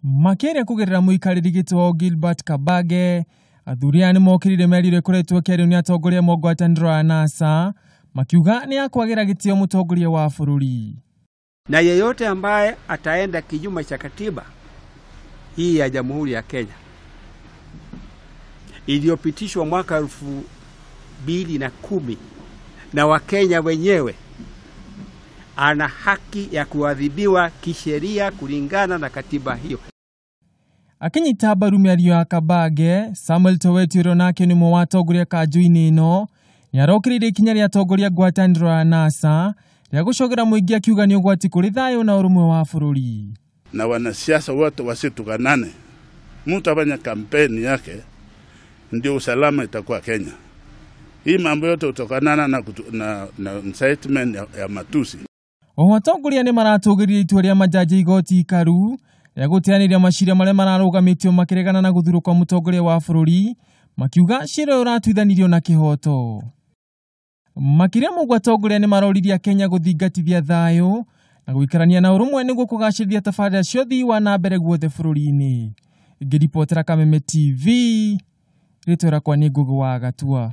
Makiria kugerera muikariri gitwo Gilbert Kabage, Athuri ni mokirire merire kuretwo kiario ni atongoria ngwataniro ya NASA, makiuga ni akwagira gitio mutongoria wa bururi. Na yeyote ambaye ataenda kinyume cha katiba hii ya Jamhuri ya Kenya iliyopitishwa mwaka 2010 na Wakenya wenyewe, ana haki ya kuadhibiwa kisheria kulingana na katiba hiyo. Akinyita mbaru miario ya Kabage, Samuel Towetiro nake ni mwe wa atongoria Kanju-ini ino ni arokirire ikinya ria atongoria ngwataniro ya NASA ria gucogera muingi akiuga ni ugwati kuri thayo na urumwe wa bururi. Na wanasiasa wote wasitukanane. Mtu afanya kampeni yake ndio usalama itakuwa Kenya. Hii mambo yote utokanana na incitement ya matusi. Atongoria ni maratugiririe itua ria majaji igoti ikaru ya gutianiria maciira maria mararugamitio makiregana na guthurwo kwa mutongoria wa bururi, makiuga cira uratuithanirio na kihoto. Makiria mugwa atongoria ni maroriria Kenya guthingatithia thayo na guikarania na urumwe niguo kugacirithia tabarĩra cia ũthii wa na mbere guothe bururi-ini. Ngiripotera Kameme TV, ritwa rakwa ni Ngugi wa Gatua.